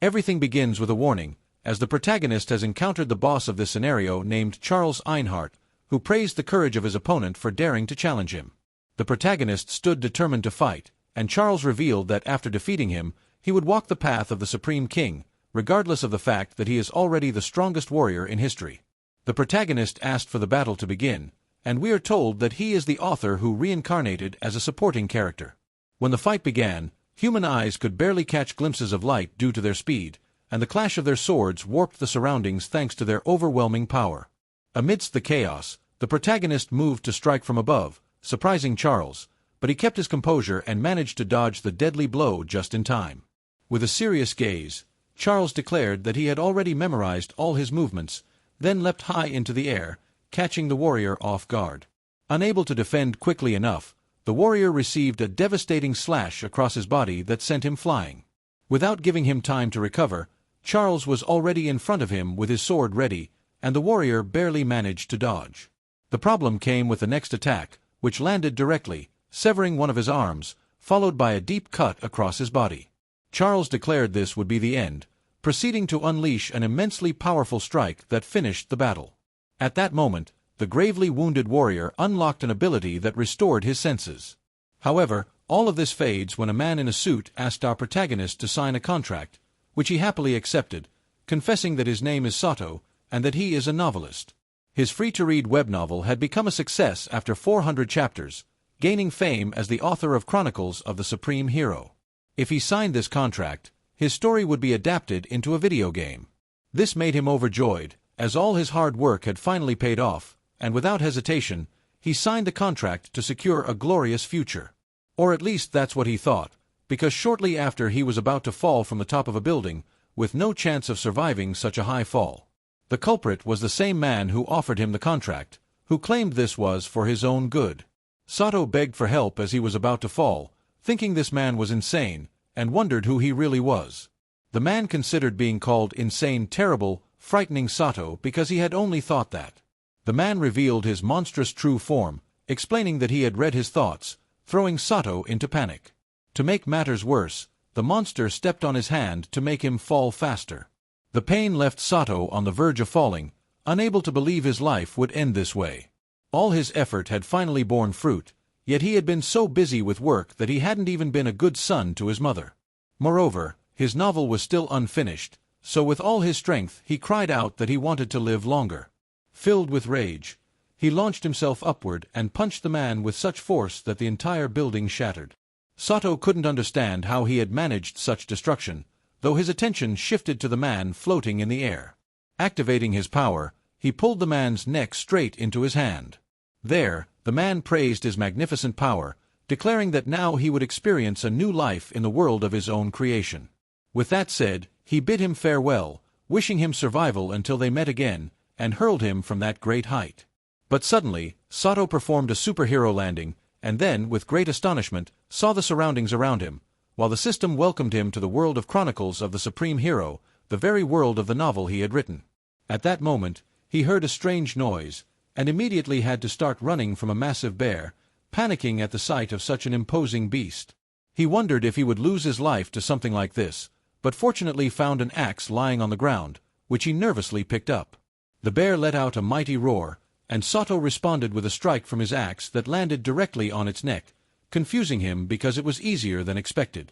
Everything begins with a warning, as the protagonist has encountered the boss of this scenario named Charles Einhart, who praised the courage of his opponent for daring to challenge him. The protagonist stood determined to fight, and Charles revealed that after defeating him, he would walk the path of the Supreme King, regardless of the fact that he is already the strongest warrior in history. The protagonist asked for the battle to begin, and we are told that he is the author who reincarnated as a supporting character. When the fight began, human eyes could barely catch glimpses of light due to their speed, and the clash of their swords warped the surroundings thanks to their overwhelming power. Amidst the chaos, the protagonist moved to strike from above, surprising Charles, but he kept his composure and managed to dodge the deadly blow just in time. With a serious gaze, Charles declared that he had already memorized all his movements, then leapt high into the air, catching the warrior off guard. Unable to defend quickly enough, the warrior received a devastating slash across his body that sent him flying. Without giving him time to recover, Charles was already in front of him with his sword ready, and the warrior barely managed to dodge. The problem came with the next attack, which landed directly, severing one of his arms, followed by a deep cut across his body. Charles declared this would be the end, proceeding to unleash an immensely powerful strike that finished the battle. At that moment, the gravely wounded warrior unlocked an ability that restored his senses. However, all of this fades when a man in a suit asked our protagonist to sign a contract, which he happily accepted, confessing that his name is Sato, and that he is a novelist. His free-to-read web novel had become a success after 400 chapters, gaining fame as the author of Chronicles of the Supreme Hero. If he signed this contract, his story would be adapted into a video game. This made him overjoyed, as all his hard work had finally paid off, and without hesitation, he signed the contract to secure a glorious future. Or at least that's what he thought, because shortly after he was about to fall from the top of a building, with no chance of surviving such a high fall. The culprit was the same man who offered him the contract, who claimed this was for his own good. Sato begged for help as he was about to fall, thinking this man was insane, and wondered who he really was. The man considered being called insane terrible, frightening Sato because he had only thought that. The man revealed his monstrous true form, explaining that he had read his thoughts, throwing Sato into panic. To make matters worse, the monster stepped on his hand to make him fall faster. The pain left Sato on the verge of falling, unable to believe his life would end this way. All his effort had finally borne fruit, yet he had been so busy with work that he hadn't even been a good son to his mother. Moreover, his novel was still unfinished, so with all his strength he cried out that he wanted to live longer. Filled with rage, he launched himself upward and punched the man with such force that the entire building shattered. Sato couldn't understand how he had managed such destruction, though his attention shifted to the man floating in the air. Activating his power, he pulled the man's neck straight into his hand. There, the man praised his magnificent power, declaring that now he would experience a new life in the world of his own creation. With that said, he bid him farewell, wishing him survival until they met again, and hurled him from that great height. But suddenly, Sato performed a superhero landing, and then, with great astonishment, saw the surroundings around him, while the system welcomed him to the world of Chronicles of the Supreme Hero, the very world of the novel he had written. At that moment, he heard a strange noise, and immediately had to start running from a massive bear, panicking at the sight of such an imposing beast. He wondered if he would lose his life to something like this, but fortunately found an axe lying on the ground, which he nervously picked up. The bear let out a mighty roar, and Sato responded with a strike from his axe that landed directly on its neck, confusing him because it was easier than expected.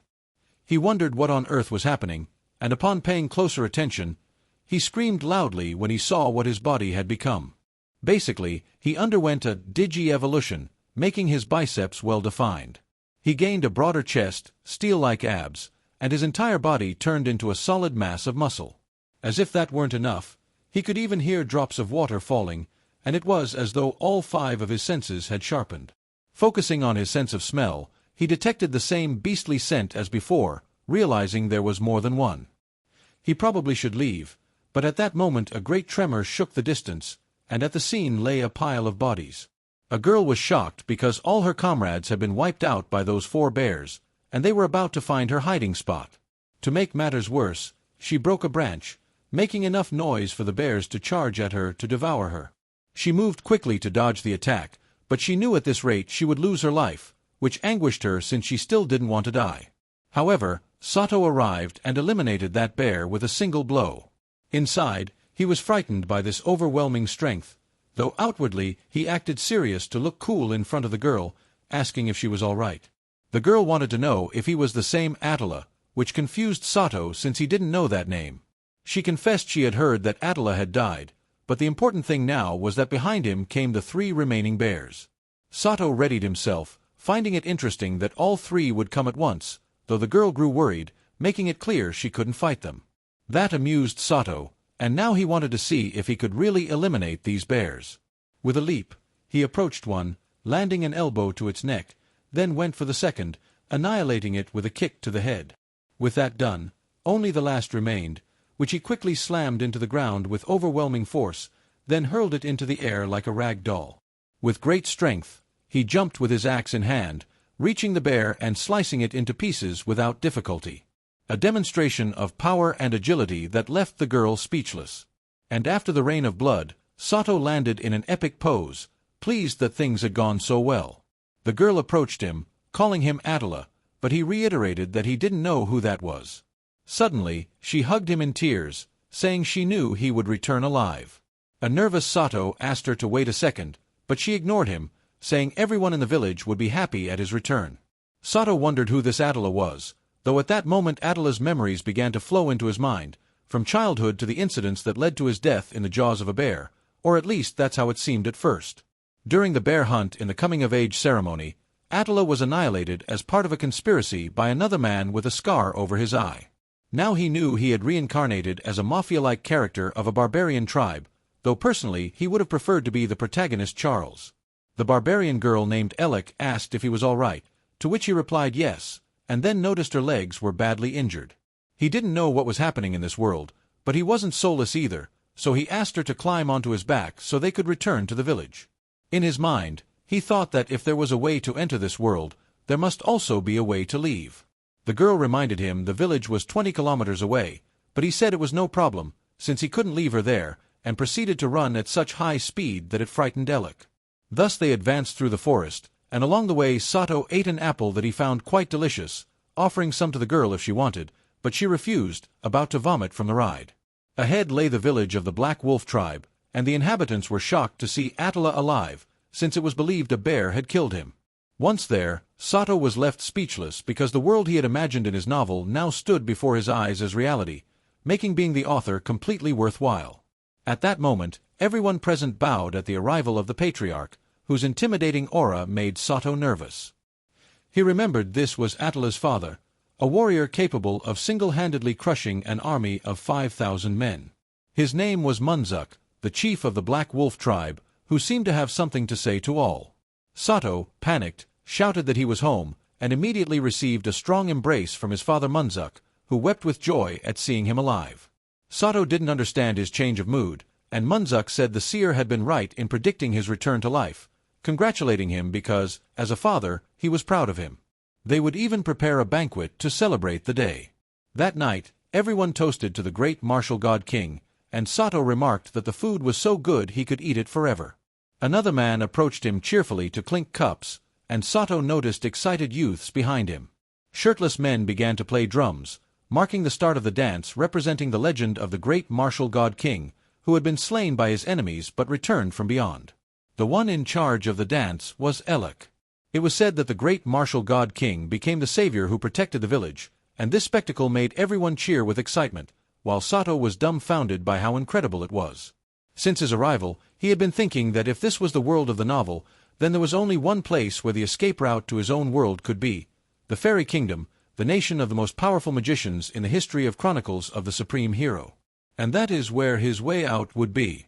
He wondered what on earth was happening, and upon paying closer attention, he screamed loudly when he saw what his body had become. Basically, he underwent a digi-evolution, making his biceps well-defined. He gained a broader chest, steel-like abs, and his entire body turned into a solid mass of muscle. As if that weren't enough, he could even hear drops of water falling, and it was as though all 5 of his senses had sharpened. Focusing on his sense of smell, he detected the same beastly scent as before, realizing there was more than one. He probably should leave, but at that moment a great tremor shook the distance, and at the scene lay a pile of bodies. A girl was shocked because all her comrades had been wiped out by those 4 bears, and they were about to find her hiding spot. To make matters worse, she broke a branch, making enough noise for the bears to charge at her to devour her. She moved quickly to dodge the attack, but she knew at this rate she would lose her life, which anguished her since she still didn't want to die. However, Sato arrived and eliminated that bear with a single blow. Inside, he was frightened by this overwhelming strength, though outwardly he acted serious to look cool in front of the girl, asking if she was all right. The girl wanted to know if he was the same Attila, which confused Sato since he didn't know that name. She confessed she had heard that Attila had died, but the important thing now was that behind him came the 3 remaining bears. Sato readied himself, finding it interesting that all 3 would come at once, though the girl grew worried, making it clear she couldn't fight them. That amused Sato, and now he wanted to see if he could really eliminate these bears. With a leap, he approached one, landing an elbow to its neck, then went for the second, annihilating it with a kick to the head. With that done, only the last remained, which he quickly slammed into the ground with overwhelming force, then hurled it into the air like a rag doll. With great strength, he jumped with his axe in hand, reaching the bear and slicing it into pieces without difficulty. A demonstration of power and agility that left the girl speechless. And after the rain of blood, Sato landed in an epic pose, pleased that things had gone so well. The girl approached him, calling him Attila, but he reiterated that he didn't know who that was. Suddenly, she hugged him in tears, saying she knew he would return alive. A nervous Sato asked her to wait a second, but she ignored him, saying everyone in the village would be happy at his return. Sato wondered who this Attila was, though at that moment Attila's memories began to flow into his mind, from childhood to the incidents that led to his death in the jaws of a bear, or at least that's how it seemed at first. During the bear hunt in the coming-of-age ceremony, Attila was annihilated as part of a conspiracy by another man with a scar over his eye. Now he knew he had reincarnated as a mafia-like character of a barbarian tribe, though personally he would have preferred to be the protagonist Charles. The barbarian girl named Elek asked if he was all right, to which he replied yes, and then noticed her legs were badly injured. He didn't know what was happening in this world, but he wasn't soulless either, so he asked her to climb onto his back so they could return to the village. In his mind, he thought that if there was a way to enter this world, there must also be a way to leave. The girl reminded him the village was 20 kilometers away, but he said it was no problem, since he couldn't leave her there, and proceeded to run at such high speed that it frightened Elek. Thus they advanced through the forest, and along the way Sato ate an apple that he found quite delicious, offering some to the girl if she wanted, but she refused, about to vomit from the ride. Ahead lay the village of the Black Wolf tribe, and the inhabitants were shocked to see Attila alive, since it was believed a bear had killed him. Once there, Sato was left speechless because the world he had imagined in his novel now stood before his eyes as reality, making being the author completely worthwhile. At that moment, everyone present bowed at the arrival of the patriarch, whose intimidating aura made Sato nervous. He remembered this was Attila's father, a warrior capable of single-handedly crushing an army of 5,000 men. His name was Munzuk, the chief of the Black Wolf tribe, who seemed to have something to say to all. Sato, panicked, shouted that he was home, and immediately received a strong embrace from his father Munzuk, who wept with joy at seeing him alive. Sato didn't understand his change of mood, and Munzuk said the seer had been right in predicting his return to life, congratulating him because, as a father, he was proud of him. They would even prepare a banquet to celebrate the day. That night, everyone toasted to the great martial god king, and Sato remarked that the food was so good he could eat it forever. Another man approached him cheerfully to clink cups, and Sato noticed excited youths behind him. Shirtless men began to play drums, marking the start of the dance representing the legend of the great martial god king, who had been slain by his enemies but returned from beyond. The one in charge of the dance was Elek. It was said that the great martial god king became the savior who protected the village, and this spectacle made everyone cheer with excitement, while Sato was dumbfounded by how incredible it was. Since his arrival, he had been thinking that if this was the world of the novel, then there was only one place where the escape route to his own world could be: the Fairy Kingdom, the nation of the most powerful magicians in the history of chronicles of the supreme hero. And that is where his way out would be.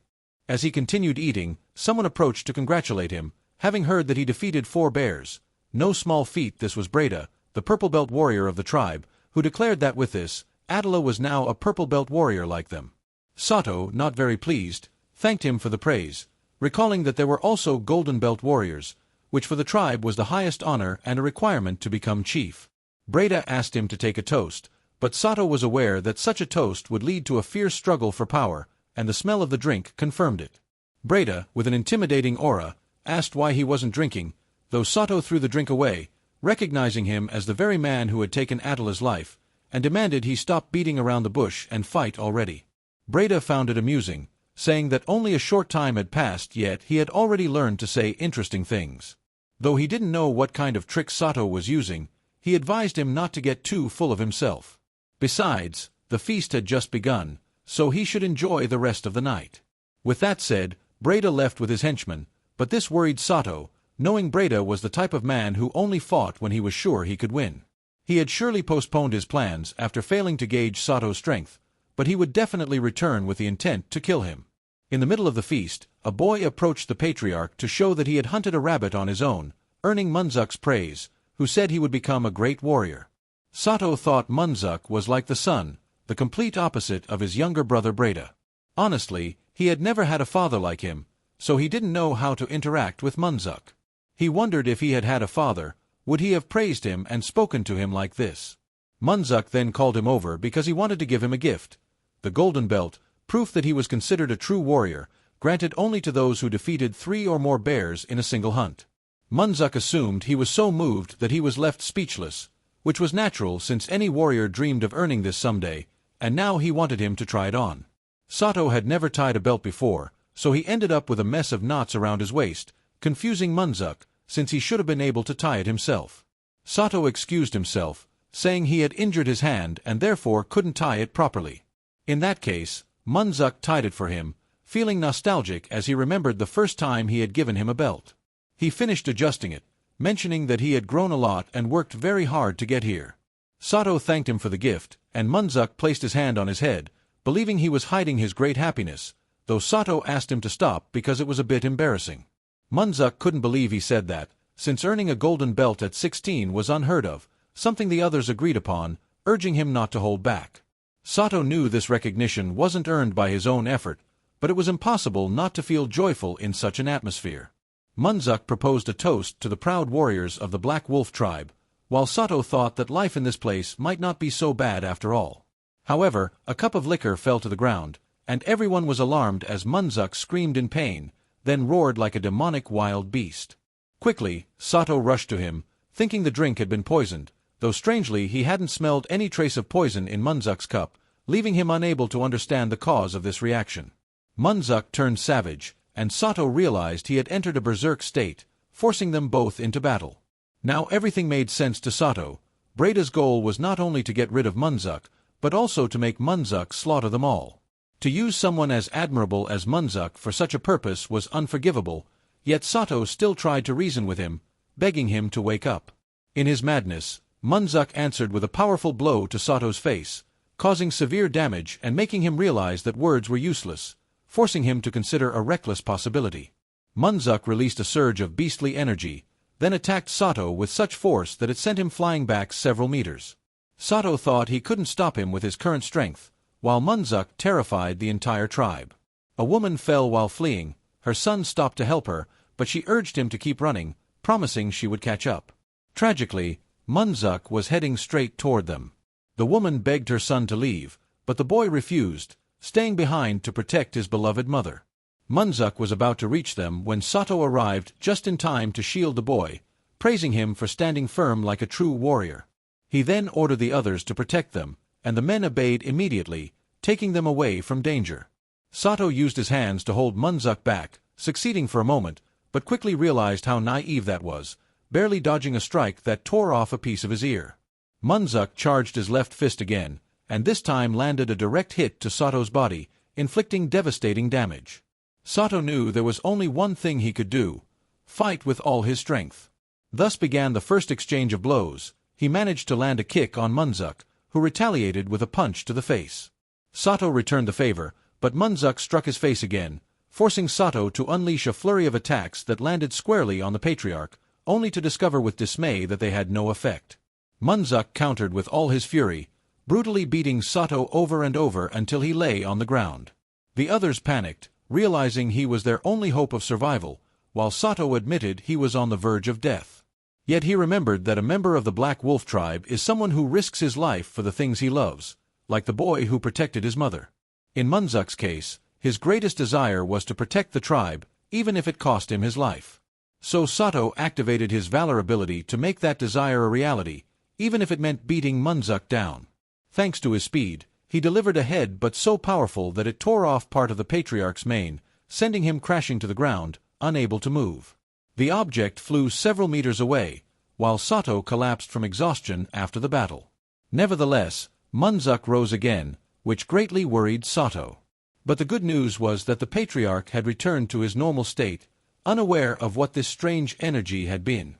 As he continued eating, someone approached to congratulate him, having heard that he defeated 4 bears. No small feat this was Breda, the purple belt warrior of the tribe, who declared that with this, Attila was now a purple belt warrior like them. Sato, not very pleased, thanked him for the praise, recalling that there were also golden belt warriors, which for the tribe was the highest honor and a requirement to become chief. Breda asked him to take a toast, but Sato was aware that such a toast would lead to a fierce struggle for power, and the smell of the drink confirmed it. Breda, with an intimidating aura, asked why he wasn't drinking, though Sato threw the drink away, recognizing him as the very man who had taken Attila's life, and demanded he stop beating around the bush and fight already. Breda found it amusing, saying that only a short time had passed yet he had already learned to say interesting things. Though he didn't know what kind of trick Sato was using, he advised him not to get too full of himself. Besides, the feast had just begun, so he should enjoy the rest of the night. With that said, Breda left with his henchmen, but this worried Sato, knowing Breda was the type of man who only fought when he was sure he could win. He had surely postponed his plans after failing to gauge Sato's strength, but he would definitely return with the intent to kill him. In the middle of the feast, a boy approached the patriarch to show that he had hunted a rabbit on his own, earning Munzuk's praise, who said he would become a great warrior. Sato thought Munzuk was like the son, the complete opposite of his younger brother Breda. Honestly, he had never had a father like him, so he didn't know how to interact with Munzuk. He wondered if he had had a father, would he have praised him and spoken to him like this? Munzuk then called him over because he wanted to give him a gift. The golden belt, proof that he was considered a true warrior, granted only to those who defeated 3 or more bears in a single hunt. Munzuk assumed he was so moved that he was left speechless, which was natural since any warrior dreamed of earning this someday, and now he wanted him to try it on. Sato had never tied a belt before, so he ended up with a mess of knots around his waist, confusing Munzuk, since he should have been able to tie it himself. Sato excused himself, saying he had injured his hand and therefore couldn't tie it properly. In that case, Munzuk tied it for him, feeling nostalgic as he remembered the first time he had given him a belt. He finished adjusting it, mentioning that he had grown a lot and worked very hard to get here. Sato thanked him for the gift, and Munzuk placed his hand on his head, believing he was hiding his great happiness, though Sato asked him to stop because it was a bit embarrassing. Munzuk couldn't believe he said that, since earning a golden belt at 16 was unheard of, something the others agreed upon, urging him not to hold back. Sato knew this recognition wasn't earned by his own effort, but it was impossible not to feel joyful in such an atmosphere. Munzuk proposed a toast to the proud warriors of the Black Wolf tribe, while Sato thought that life in this place might not be so bad after all. However, a cup of liquor fell to the ground, and everyone was alarmed as Munzuk screamed in pain, then roared like a demonic wild beast. Quickly, Sato rushed to him, thinking the drink had been poisoned, though strangely he hadn't smelled any trace of poison in Munzuk's cup, leaving him unable to understand the cause of this reaction. Munzuk turned savage, and Sato realized he had entered a berserk state, forcing them both into battle. Now everything made sense to Sato. Breda's goal was not only to get rid of Munzuk, but also to make Munzuk slaughter them all. To use someone as admirable as Munzuk for such a purpose was unforgivable, yet Sato still tried to reason with him, begging him to wake up. In his madness, Munzuk answered with a powerful blow to Sato's face, causing severe damage and making him realize that words were useless, forcing him to consider a reckless possibility. Munzuk released a surge of beastly energy, then attacked Sato with such force that it sent him flying back several meters. Sato thought he couldn't stop him with his current strength, while Munzuk terrified the entire tribe. A woman fell while fleeing. Her son stopped to help her, but she urged him to keep running, promising she would catch up. Tragically, Munzuk was heading straight toward them. The woman begged her son to leave, but the boy refused, staying behind to protect his beloved mother. Munzuk was about to reach them when Sato arrived just in time to shield the boy, praising him for standing firm like a true warrior. He then ordered the others to protect them, and the men obeyed immediately, taking them away from danger. Sato used his hands to hold Munzuk back, succeeding for a moment, but quickly realized how naive that was, barely dodging a strike that tore off a piece of his ear. Munzuk charged his left fist again, and this time landed a direct hit to Sato's body, inflicting devastating damage. Sato knew there was only one thing he could do: fight with all his strength. Thus began the first exchange of blows. He managed to land a kick on Munzuk, who retaliated with a punch to the face. Sato returned the favor, but Munzuk struck his face again, forcing Sato to unleash a flurry of attacks that landed squarely on the patriarch, only to discover with dismay that they had no effect. Munzuk countered with all his fury, brutally beating Sato over and over until he lay on the ground. The others panicked, realizing he was their only hope of survival, while Sato admitted he was on the verge of death. Yet he remembered that a member of the Black Wolf tribe is someone who risks his life for the things he loves, like the boy who protected his mother. In Munzuk's case, his greatest desire was to protect the tribe, even if it cost him his life. So Sato activated his valor ability to make that desire a reality, even if it meant beating Munzuk down. Thanks to his speed, he delivered a head but so powerful that it tore off part of the patriarch's mane, sending him crashing to the ground, unable to move. The object flew several meters away, while Sato collapsed from exhaustion after the battle. Nevertheless, Munzuk rose again, which greatly worried Sato. But the good news was that the patriarch had returned to his normal state, unaware of what this strange energy had been.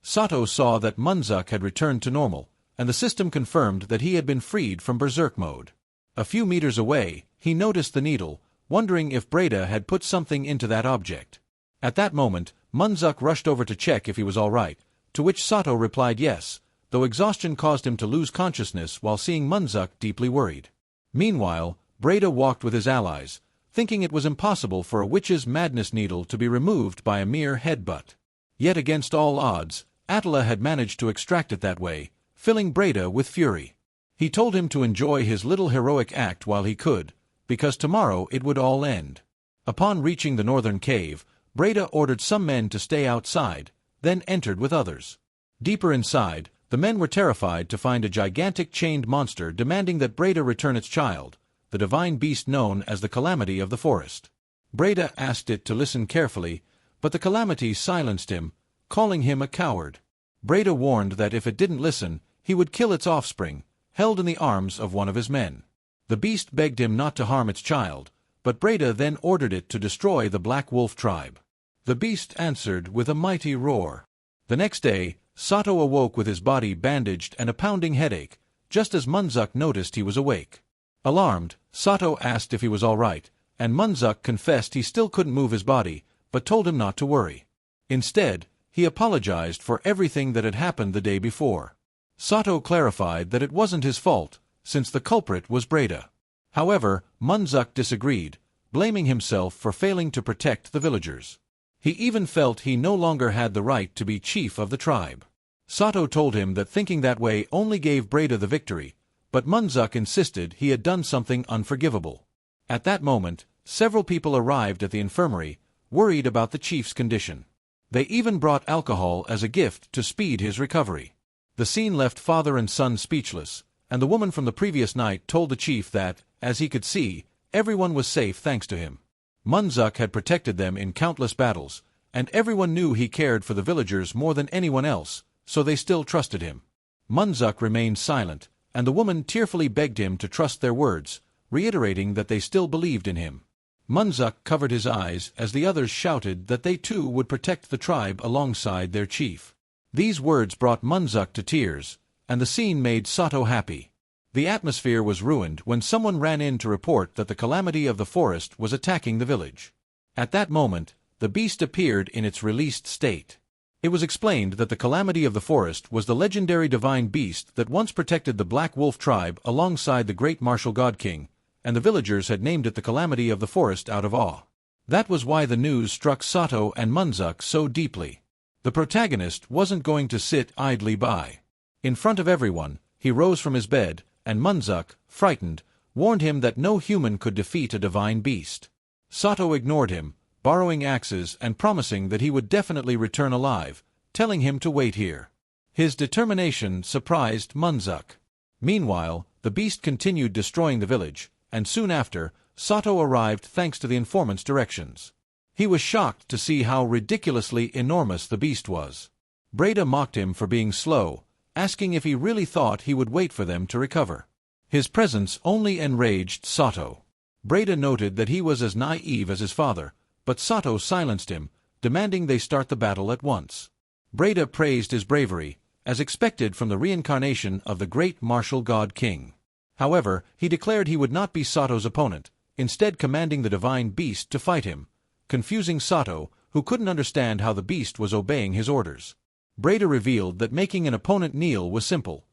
Sato saw that Munzuk had returned to normal, and the system confirmed that he had been freed from Berserk mode. A few meters away, he noticed the needle, wondering if Breda had put something into that object. At that moment, Munzuk rushed over to check if he was all right, to which Sato replied yes, though exhaustion caused him to lose consciousness while seeing Munzuk deeply worried. Meanwhile, Breda walked with his allies, thinking it was impossible for a witch's madness needle to be removed by a mere headbutt. Yet against all odds, Attila had managed to extract it that way, filling Breda with fury. He told him to enjoy his little heroic act while he could, because tomorrow it would all end. Upon reaching the northern cave, Breda ordered some men to stay outside, then entered with others. Deeper inside, the men were terrified to find a gigantic chained monster demanding that Breda return its child, the divine beast known as the Calamity of the Forest. Breda asked it to listen carefully, but the Calamity silenced him, calling him a coward. Breda warned that if it didn't listen, he would kill its offspring, held in the arms of one of his men. The beast begged him not to harm its child, but Breda then ordered it to destroy the Black Wolf tribe. The beast answered with a mighty roar. The next day, Sato awoke with his body bandaged and a pounding headache, just as Munzuk noticed he was awake. Alarmed, Sato asked if he was all right, and Munzuk confessed he still couldn't move his body, but told him not to worry. Instead, he apologized for everything that had happened the day before. Sato clarified that it wasn't his fault, since the culprit was Breda. However, Munzuk disagreed, blaming himself for failing to protect the villagers. He even felt he no longer had the right to be chief of the tribe. Sato told him that thinking that way only gave Breda the victory, but Munzuk insisted he had done something unforgivable. At that moment, several people arrived at the infirmary, worried about the chief's condition. They even brought alcohol as a gift to speed his recovery. The scene left father and son speechless, and the woman from the previous night told the chief that, as he could see, everyone was safe thanks to him. Munzuk had protected them in countless battles, and everyone knew he cared for the villagers more than anyone else, so they still trusted him. Munzuk remained silent, and the woman tearfully begged him to trust their words, reiterating that they still believed in him. Munzuk covered his eyes as the others shouted that they too would protect the tribe alongside their chief. These words brought Munzuk to tears, and the scene made Sato happy. The atmosphere was ruined when someone ran in to report that the Calamity of the Forest was attacking the village. At that moment, the beast appeared in its released state. It was explained that the Calamity of the Forest was the legendary divine beast that once protected the Black Wolf tribe alongside the great martial god king, and the villagers had named it the Calamity of the Forest out of awe. That was why the news struck Sato and Munzuk so deeply. The protagonist wasn't going to sit idly by. In front of everyone, he rose from his bed, and Munzuk, frightened, warned him that no human could defeat a divine beast. Sato ignored him, borrowing axes and promising that he would definitely return alive, telling him to wait here. His determination surprised Munzuk. Meanwhile, the beast continued destroying the village, and soon after, Sato arrived thanks to the informant's directions. He was shocked to see how ridiculously enormous the beast was. Breda mocked him for being slow, asking if he really thought he would wait for them to recover. His presence only enraged Sato. Breda noted that he was as naive as his father, but Sato silenced him, demanding they start the battle at once. Breda praised his bravery, as expected from the reincarnation of the great martial god king. However, he declared he would not be Sato's opponent, instead commanding the divine beast to fight him, confusing Sato, who couldn't understand how the beast was obeying his orders. Breda revealed that making an opponent kneel was simple.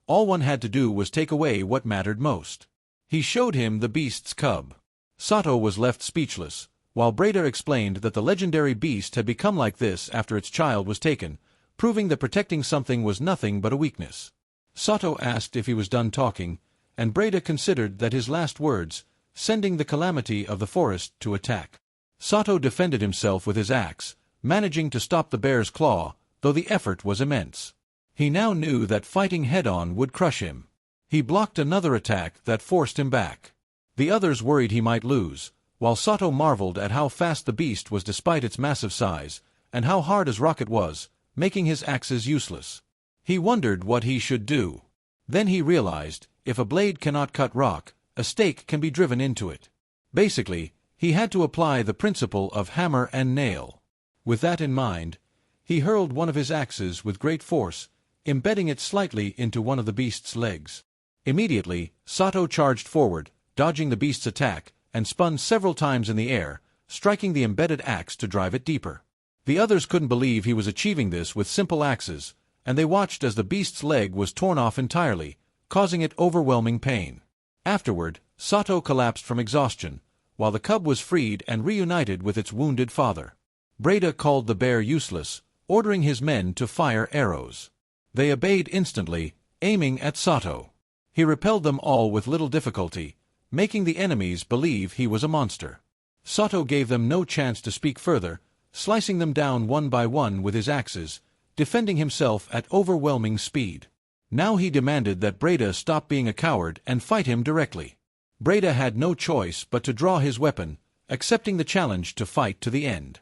All one had to do was take away what mattered most. He showed him the beast's cub. Sato was left speechless, while Breda explained that the legendary beast had become like this after its child was taken, proving that protecting something was nothing but a weakness. Sato asked if he was done talking, and Breda considered that his last words, sending the Calamity of the Forest to attack. Sato defended himself with his axe, managing to stop the bear's claw, though the effort was immense. He now knew that fighting head-on would crush him. He blocked another attack that forced him back. The others worried he might lose, while Sato marveled at how fast the beast was despite its massive size, and how hard his rock it was, making his axes useless. He wondered what he should do. Then he realized, if a blade cannot cut rock, a stake can be driven into it. Basically, he had to apply the principle of hammer and nail. With that in mind, he hurled one of his axes with great force, embedding it slightly into one of the beast's legs. Immediately, Sato charged forward, dodging the beast's attack, and spun several times in the air, striking the embedded axe to drive it deeper. The others couldn't believe he was achieving this with simple axes, and they watched as the beast's leg was torn off entirely, causing it overwhelming pain. Afterward, Sato collapsed from exhaustion, while the cub was freed and reunited with its wounded father. Breda called the bear useless, ordering his men to fire arrows. They obeyed instantly, aiming at Sato. He repelled them all with little difficulty, making the enemies believe he was a monster. Sato gave them no chance to speak further, slicing them down one by one with his axes, defending himself at overwhelming speed. Now he demanded that Breda stop being a coward and fight him directly. Breda had no choice but to draw his weapon, accepting the challenge to fight to the end.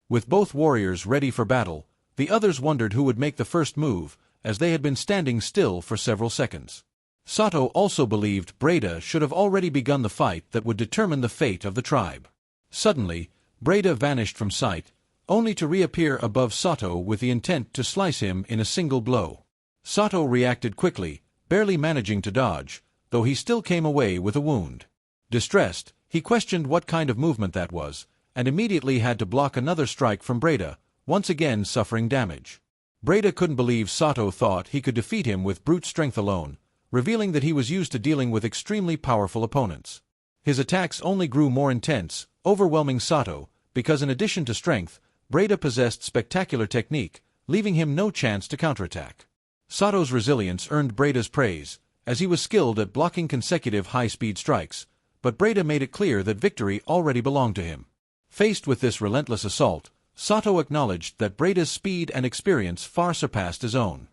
With both warriors ready for battle, the others wondered who would make the first move, as they had been standing still for several seconds. Sato also believed Breda should have already begun the fight that would determine the fate of the tribe. Suddenly, Breda vanished from sight, only to reappear above Sato with the intent to slice him in a single blow. Sato reacted quickly, barely managing to dodge, though he still came away with a wound. Distressed, he questioned what kind of movement that was, and immediately had to block another strike from Breda, once again suffering damage. Breda couldn't believe Sato thought he could defeat him with brute strength alone, revealing that he was used to dealing with extremely powerful opponents. His attacks only grew more intense, overwhelming Sato, because in addition to strength, Breda possessed spectacular technique, leaving him no chance to counterattack. Sato's resilience earned Breda's praise, as he was skilled at blocking consecutive high-speed strikes, but Breda made it clear that victory already belonged to him. Faced with this relentless assault, Sato acknowledged that Breda's speed and experience far surpassed his own.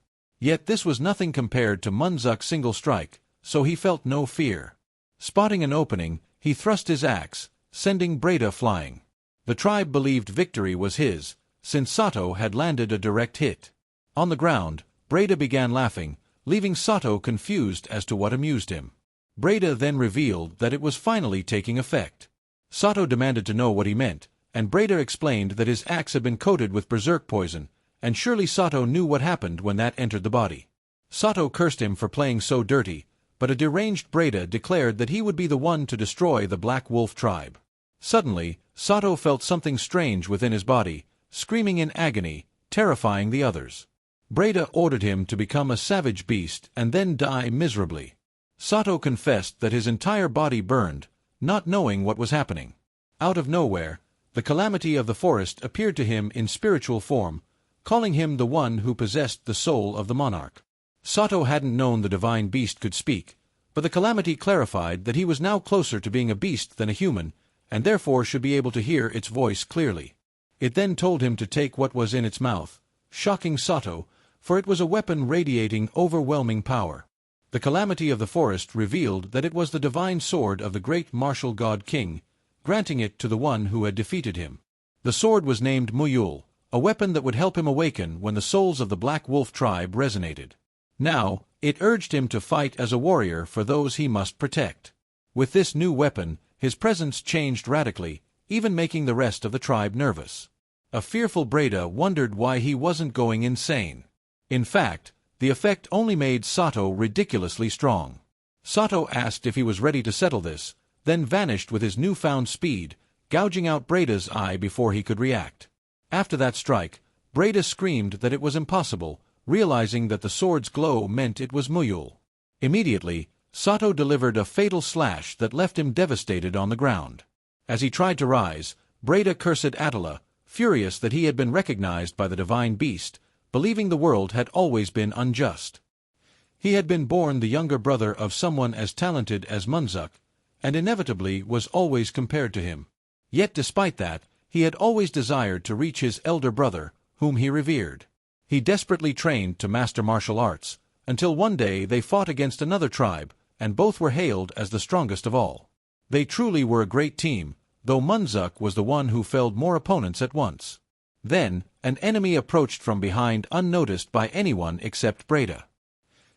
Yet this was nothing compared to Munzuk's single strike, so he felt no fear. Spotting an opening, he thrust his axe, sending Breda flying. The tribe believed victory was his, since Sato had landed a direct hit. On the ground, Breda began laughing, leaving Sato confused as to what amused him. Breda then revealed that it was finally taking effect. Sato demanded to know what he meant, and Breda explained that his axe had been coated with berserk poison, and surely Sato knew what happened when that entered the body. Sato cursed him for playing so dirty, but a deranged Breda declared that he would be the one to destroy the Black Wolf tribe. Suddenly, Sato felt something strange within his body, screaming in agony, terrifying the others. Breda ordered him to become a savage beast and then die miserably. Sato confessed that his entire body burned, not knowing what was happening. Out of nowhere, the calamity of the forest appeared to him in spiritual form, calling him the one who possessed the soul of the monarch. Sato hadn't known the divine beast could speak, but the calamity clarified that he was now closer to being a beast than a human, and therefore should be able to hear its voice clearly. It then told him to take what was in its mouth, shocking Sato, for it was a weapon radiating overwhelming power. The calamity of the forest revealed that it was the divine sword of the great martial god king, granting it to the one who had defeated him. The sword was named Muyul, a weapon that would help him awaken when the souls of the Black Wolf tribe resonated. Now, it urged him to fight as a warrior for those he must protect. With this new weapon, his presence changed radically, even making the rest of the tribe nervous. A fearful Breda wondered why he wasn't going insane. In fact, the effect only made Sato ridiculously strong. Sato asked if he was ready to settle this, then vanished with his newfound speed, gouging out Breda's eye before he could react. After that strike, Breda screamed that it was impossible, realizing that the sword's glow meant it was Muyul. Immediately, Sato delivered a fatal slash that left him devastated on the ground. As he tried to rise, Breda cursed Attila, furious that he had been recognized by the divine beast, believing the world had always been unjust. He had been born the younger brother of someone as talented as Munzuk, and inevitably was always compared to him. Yet despite that, he had always desired to reach his elder brother, whom he revered. He desperately trained to master martial arts, until one day they fought against another tribe, and both were hailed as the strongest of all. They truly were a great team, though Munzuk was the one who felled more opponents at once. Then, an enemy approached from behind unnoticed by anyone except Breda.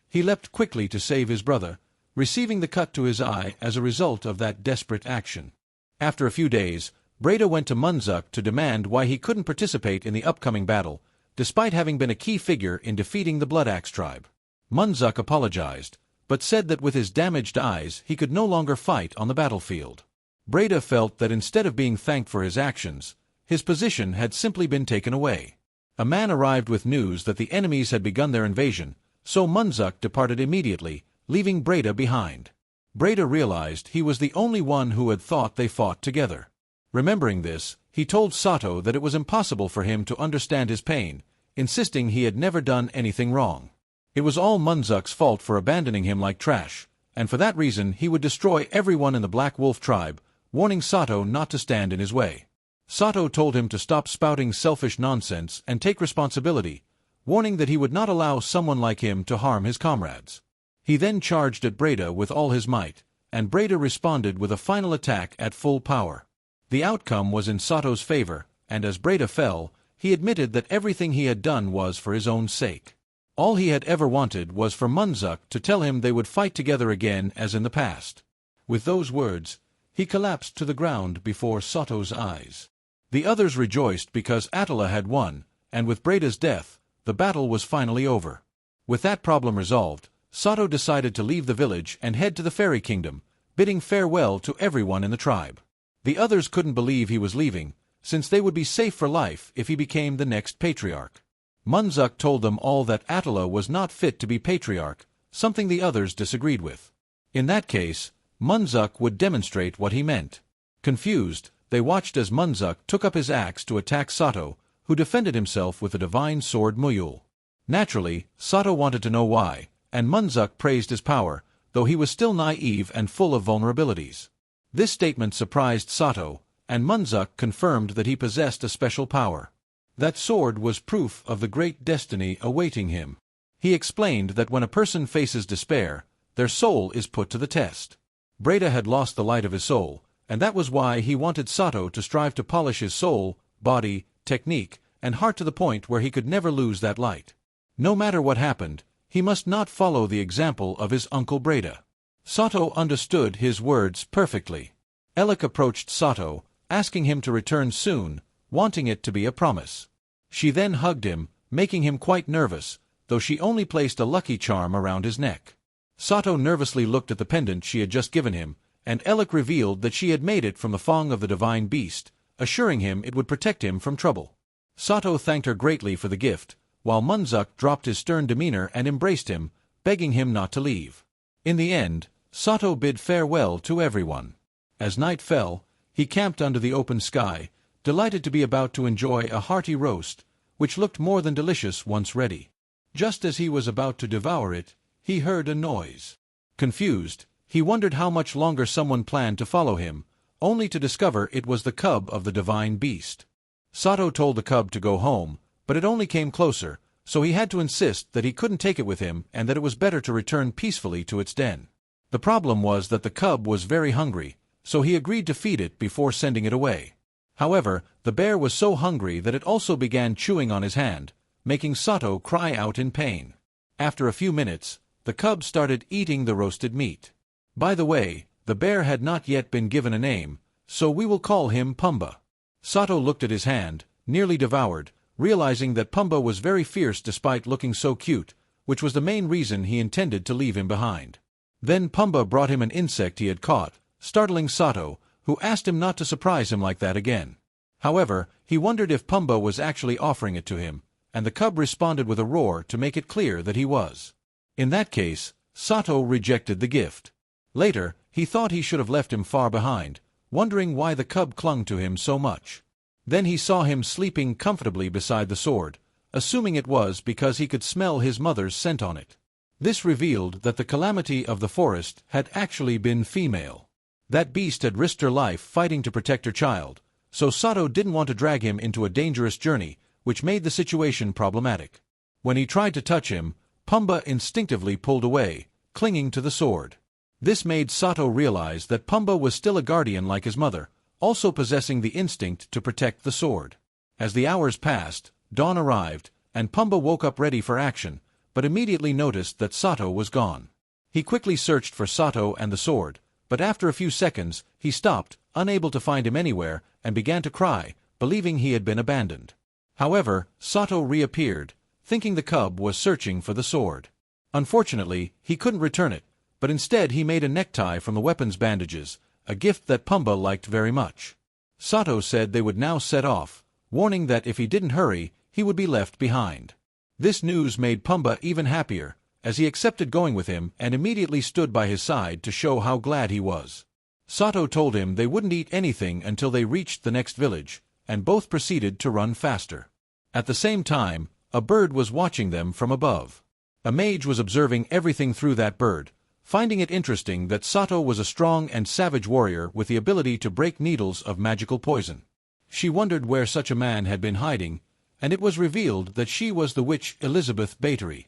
He leapt quickly to save his brother, receiving the cut to his eye as a result of that desperate action. After a few days, Breda went to Munzuk to demand why he couldn't participate in the upcoming battle, despite having been a key figure in defeating the Blood Axe tribe. Munzuk apologized, but said that with his damaged eyes he could no longer fight on the battlefield. Breda felt that instead of being thanked for his actions, his position had simply been taken away. A man arrived with news that the enemies had begun their invasion, so Munzuk departed immediately, leaving Breda behind. Breda realized he was the only one who had thought they fought together. Remembering this, he told Sato that it was impossible for him to understand his pain, insisting he had never done anything wrong. It was all Munzuk's fault for abandoning him like trash, and for that reason he would destroy everyone in the Black Wolf tribe, warning Sato not to stand in his way. Sato told him to stop spouting selfish nonsense and take responsibility, warning that he would not allow someone like him to harm his comrades. He then charged at Breda with all his might, and Breda responded with a final attack at full power. The outcome was in Sato's favor, and as Breda fell, he admitted that everything he had done was for his own sake. All he had ever wanted was for Munzuk to tell him they would fight together again as in the past. With those words, he collapsed to the ground before Sato's eyes. The others rejoiced because Attila had won, and with Breda's death, the battle was finally over. With that problem resolved, Sato decided to leave the village and head to the fairy kingdom, bidding farewell to everyone in the tribe. The others couldn't believe he was leaving, since they would be safe for life if he became the next patriarch. Munzuk told them all that Attila was not fit to be patriarch, something the others disagreed with. In that case, Munzuk would demonstrate what he meant. Confused, they watched as Munzuk took up his axe to attack Sato, who defended himself with the divine sword Muyul. Naturally, Sato wanted to know why, and Munzuk praised his power, though he was still naive and full of vulnerabilities. This statement surprised Sato, and Munzuk confirmed that he possessed a special power. That sword was proof of the great destiny awaiting him. He explained that when a person faces despair, their soul is put to the test. Breda had lost the light of his soul, and that was why he wanted Sato to strive to polish his soul, body, technique, and heart to the point where he could never lose that light. No matter what happened, he must not follow the example of his uncle Breda. Sato understood his words perfectly. Elec approached Sato, asking him to return soon, wanting it to be a promise. She then hugged him, making him quite nervous, though she only placed a lucky charm around his neck. Sato nervously looked at the pendant she had just given him, and Elec revealed that she had made it from the fang of the divine beast, assuring him it would protect him from trouble. Sato thanked her greatly for the gift, while Munzuk dropped his stern demeanor and embraced him, begging him not to leave. In the end, Sato bid farewell to everyone. As night fell, he camped under the open sky, delighted to be about to enjoy a hearty roast, which looked more than delicious once ready. Just as he was about to devour it, he heard a noise. Confused, he wondered how much longer someone planned to follow him, only to discover it was the cub of the divine beast. Sato told the cub to go home, but it only came closer, so he had to insist that he couldn't take it with him and that it was better to return peacefully to its den. The problem was that the cub was very hungry, so he agreed to feed it before sending it away. However, the bear was so hungry that it also began chewing on his hand, making Sato cry out in pain. After a few minutes, the cub started eating the roasted meat. By the way, the bear had not yet been given a name, so we will call him Pumba. Sato looked at his hand, nearly devoured, realizing that Pumba was very fierce despite looking so cute, which was the main reason he intended to leave him behind. Then Pumba brought him an insect he had caught, startling Sato, who asked him not to surprise him like that again. However, he wondered if Pumba was actually offering it to him, and the cub responded with a roar to make it clear that he was. In that case, Sato rejected the gift. Later, he thought he should have left him far behind, wondering why the cub clung to him so much. Then he saw him sleeping comfortably beside the sword, assuming it was because he could smell his mother's scent on it. This revealed that the calamity of the forest had actually been female. That beast had risked her life fighting to protect her child, so Sato didn't want to drag him into a dangerous journey, which made the situation problematic. When he tried to touch him, Pumba instinctively pulled away, clinging to the sword. This made Sato realize that Pumba was still a guardian like his mother, also possessing the instinct to protect the sword. As the hours passed, dawn arrived, and Pumba woke up ready for action, but immediately noticed that Sato was gone. He quickly searched for Sato and the sword, but after a few seconds, he stopped, unable to find him anywhere, and began to cry, believing he had been abandoned. However, Sato reappeared, thinking the cub was searching for the sword. Unfortunately, he couldn't return it, but instead he made a necktie from the weapon's bandages, a gift that Pumba liked very much. Sato said they would now set off, warning that if he didn't hurry, he would be left behind. This news made Pumba even happier, as he accepted going with him and immediately stood by his side to show how glad he was. Sato told him they wouldn't eat anything until they reached the next village, and both proceeded to run faster. At the same time, a bird was watching them from above. A mage was observing everything through that bird, finding it interesting that Sato was a strong and savage warrior with the ability to break needles of magical poison. She wondered where such a man had been hiding, and it was revealed that she was the witch Elizabeth Bathory.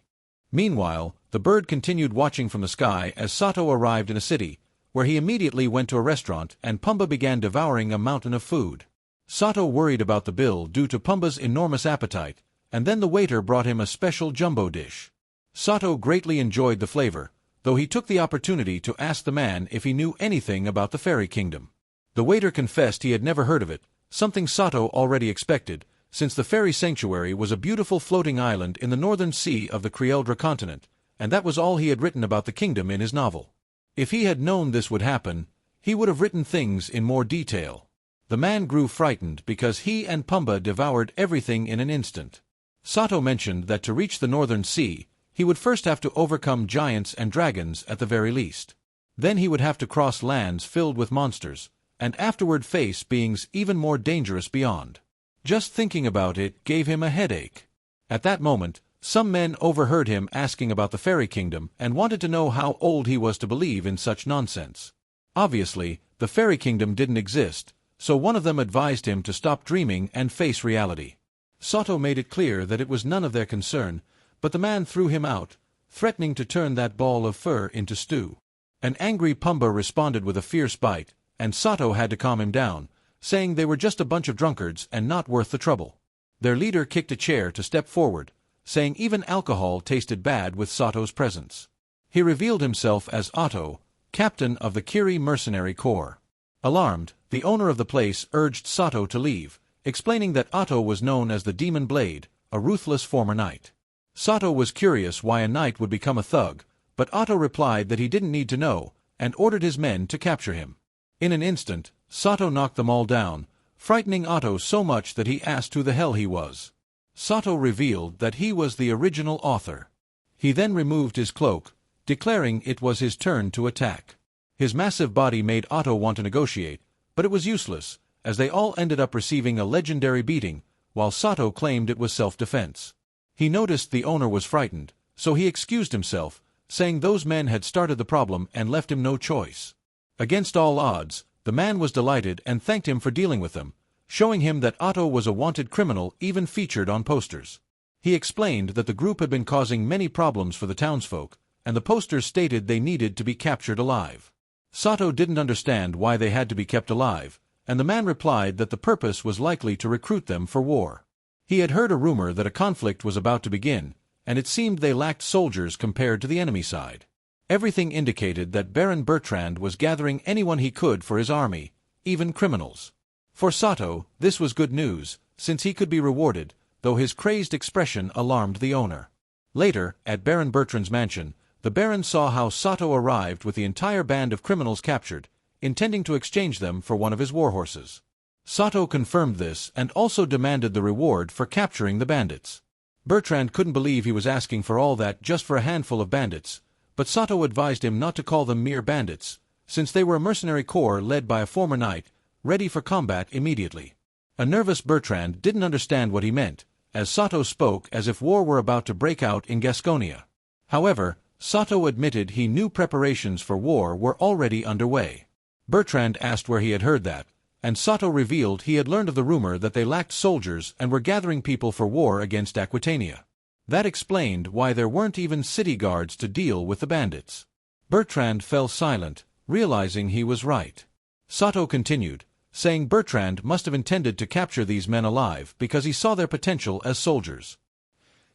Meanwhile, the bird continued watching from the sky as Sato arrived in a city, where he immediately went to a restaurant and Pumba began devouring a mountain of food. Sato worried about the bill due to Pumba's enormous appetite, and then the waiter brought him a special jumbo dish. Sato greatly enjoyed the flavor, though he took the opportunity to ask the man if he knew anything about the fairy kingdom. The waiter confessed he had never heard of it, something Sato already expected, since the fairy sanctuary was a beautiful floating island in the northern sea of the Creeldra continent, and that was all he had written about the kingdom in his novel. If he had known this would happen, he would have written things in more detail. The man grew frightened because he and Pumba devoured everything in an instant. Sato mentioned that to reach the northern sea, he would first have to overcome giants and dragons at the very least. Then he would have to cross lands filled with monsters, and afterward face beings even more dangerous beyond. Just thinking about it gave him a headache. At that moment, some men overheard him asking about the fairy kingdom and wanted to know how old he was to believe in such nonsense. Obviously, the fairy kingdom didn't exist, so one of them advised him to stop dreaming and face reality. Sato made it clear that it was none of their concern, but the man threw him out, threatening to turn that ball of fur into stew. An angry Pumba responded with a fierce bite, and Sato had to calm him down, saying they were just a bunch of drunkards and not worth the trouble. Their leader kicked a chair to step forward, saying even alcohol tasted bad with Sato's presence. He revealed himself as Otto, captain of the Kiri Mercenary Corps. Alarmed, the owner of the place urged Sato to leave, explaining that Otto was known as the Demon Blade, a ruthless former knight. Sato was curious why a knight would become a thug, but Otto replied that he didn't need to know, and ordered his men to capture him. In an instant, Sato knocked them all down, frightening Otto so much that he asked who the hell he was. Sato revealed that he was the original author. He then removed his cloak, declaring it was his turn to attack. His massive body made Otto want to negotiate, but it was useless, as they all ended up receiving a legendary beating, while Sato claimed it was self-defense. He noticed the owner was frightened, so he excused himself, saying those men had started the problem and left him no choice. Against all odds, the man was delighted and thanked him for dealing with them, showing him that Otto was a wanted criminal even featured on posters. He explained that the group had been causing many problems for the townsfolk, and the posters stated they needed to be captured alive. Sato didn't understand why they had to be kept alive, and the man replied that the purpose was likely to recruit them for war. He had heard a rumor that a conflict was about to begin, and it seemed they lacked soldiers compared to the enemy side. Everything indicated that Baron Bertrand was gathering anyone he could for his army, even criminals. For Sato, this was good news, since he could be rewarded, though his crazed expression alarmed the owner. Later, at Baron Bertrand's mansion, the Baron saw how Sato arrived with the entire band of criminals captured, intending to exchange them for one of his warhorses. Sato confirmed this and also demanded the reward for capturing the bandits. Bertrand couldn't believe he was asking for all that just for a handful of bandits, but Sato advised him not to call them mere bandits, since they were a mercenary corps led by a former knight, ready for combat immediately. A nervous Bertrand didn't understand what he meant, as Sato spoke as if war were about to break out in Gasconia. However, Sato admitted he knew preparations for war were already underway. Bertrand asked where he had heard that, and Sato revealed he had learned of the rumor that they lacked soldiers and were gathering people for war against Aquitania. That explained why there weren't even city guards to deal with the bandits. Bertrand fell silent, realizing he was right. Sato continued, saying Bertrand must have intended to capture these men alive because he saw their potential as soldiers.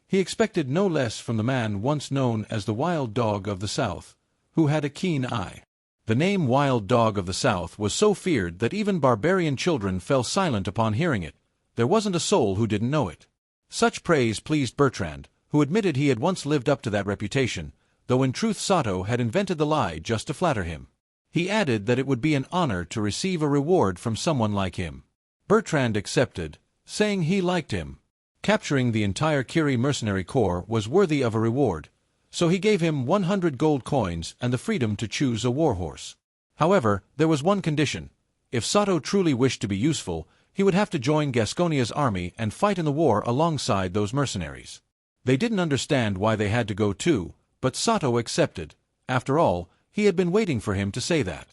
He expected no less from the man once known as the Wild Dog of the South, who had a keen eye. The name Wild Dog of the South was so feared that even barbarian children fell silent upon hearing it. There wasn't a soul who didn't know it. Such praise pleased Bertrand, who admitted he had once lived up to that reputation, though in truth Sato had invented the lie just to flatter him. He added that it would be an honor to receive a reward from someone like him. Bertrand accepted, saying he liked him. Capturing the entire Kiri mercenary corps was worthy of a reward, so he gave him 100 gold coins and the freedom to choose a warhorse. However, there was one condition. If Sato truly wished to be useful, he would have to join Gasconia's army and fight in the war alongside those mercenaries. They didn't understand why they had to go too, but Sato accepted. After all, he had been waiting for him to say that.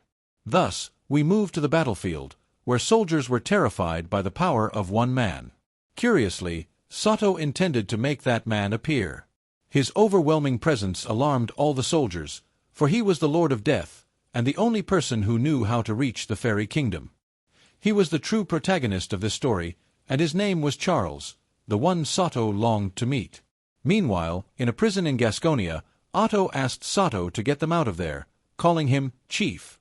Thus, we moved to the battlefield, where soldiers were terrified by the power of one man. Curiously, Sato intended to make that man appear. His overwhelming presence alarmed all the soldiers, for he was the Lord of Death, and the only person who knew how to reach the fairy kingdom. He was the true protagonist of this story, and his name was Charles, the one Sato longed to meet. Meanwhile, in a prison in Gasconia, Otto asked Sato to get them out of there, calling him Chief.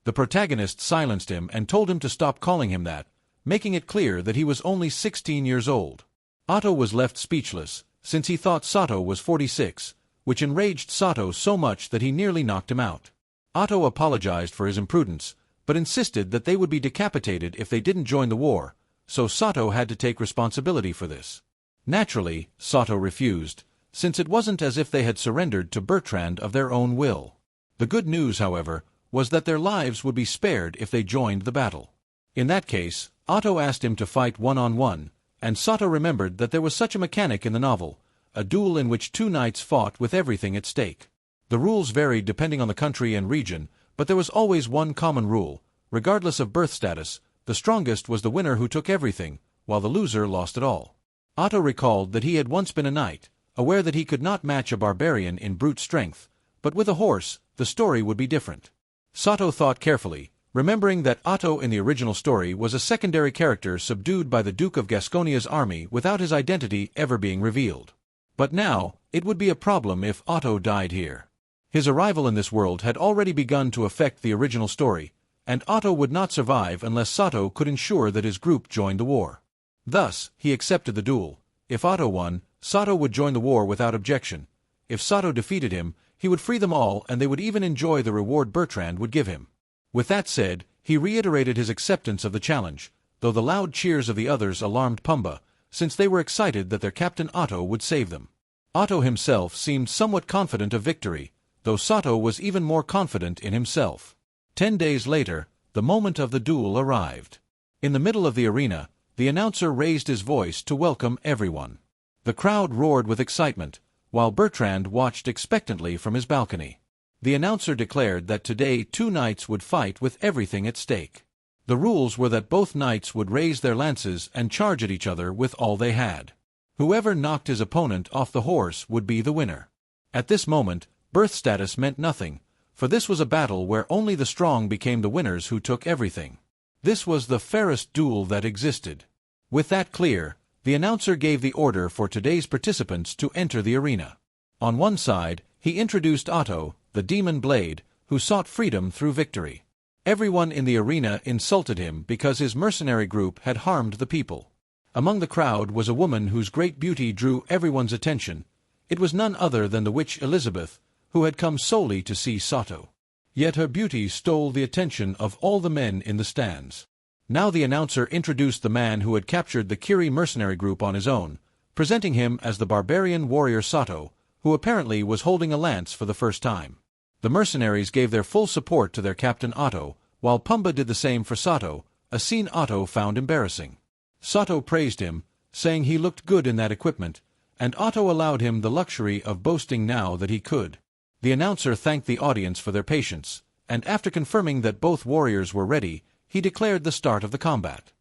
The protagonist silenced him and told him to stop calling him that, making it clear that he was only 16 years old. Otto was left speechless, since he thought Sato was 46, which enraged Sato so much that he nearly knocked him out. Otto apologized for his imprudence, but insisted that they would be decapitated if they didn't join the war, so Sato had to take responsibility for this. Naturally, Sato refused, since it wasn't as if they had surrendered to Bertrand of their own will. The good news, however, was that their lives would be spared if they joined the battle. In that case, Otto asked him to fight one-on-one, and Sato remembered that there was such a mechanic in the novel, a duel in which two knights fought with everything at stake. The rules varied depending on the country and region, but there was always one common rule: regardless of birth status, the strongest was the winner who took everything, while the loser lost it all. Otto recalled that he had once been a knight, aware that he could not match a barbarian in brute strength, but with a horse, the story would be different. Sato thought carefully, remembering that Otto in the original story was a secondary character subdued by the Duke of Gasconia's army without his identity ever being revealed. But now, it would be a problem if Otto died here. His arrival in this world had already begun to affect the original story, and Otto would not survive unless Sato could ensure that his group joined the war. Thus, he accepted the duel. If Otto won, Sato would join the war without objection. If Sato defeated him, he would free them all and they would even enjoy the reward Bertrand would give him. With that said, he reiterated his acceptance of the challenge, though the loud cheers of the others alarmed Pumba, since they were excited that their captain Otto would save them. Otto himself seemed somewhat confident of victory, though Sato was even more confident in himself. 10 days later, the moment of the duel arrived. In the middle of the arena, the announcer raised his voice to welcome everyone. The crowd roared with excitement, while Bertrand watched expectantly from his balcony. The announcer declared that today 2 knights would fight with everything at stake. The rules were that both knights would raise their lances and charge at each other with all they had. Whoever knocked his opponent off the horse would be the winner. At this moment, birth status meant nothing, for this was a battle where only the strong became the winners who took everything. This was the fairest duel that existed. With that clear, the announcer gave the order for today's participants to enter the arena. On one side, he introduced Otto, the demon blade, who sought freedom through victory. Everyone in the arena insulted him because his mercenary group had harmed the people. Among the crowd was a woman whose great beauty drew everyone's attention. It was none other than the witch Elizabeth, who had come solely to see Sato. Yet her beauty stole the attention of all the men in the stands. Now the announcer introduced the man who had captured the Kiri mercenary group on his own, presenting him as the barbarian warrior Sato, who apparently was holding a lance for the first time. The mercenaries gave their full support to their captain Otto, while Pumba did the same for Sato, a scene Otto found embarrassing. Sato praised him, saying he looked good in that equipment, and Otto allowed him the luxury of boasting now that he could. The announcer thanked the audience for their patience, and after confirming that both warriors were ready, he declared the start of the combat.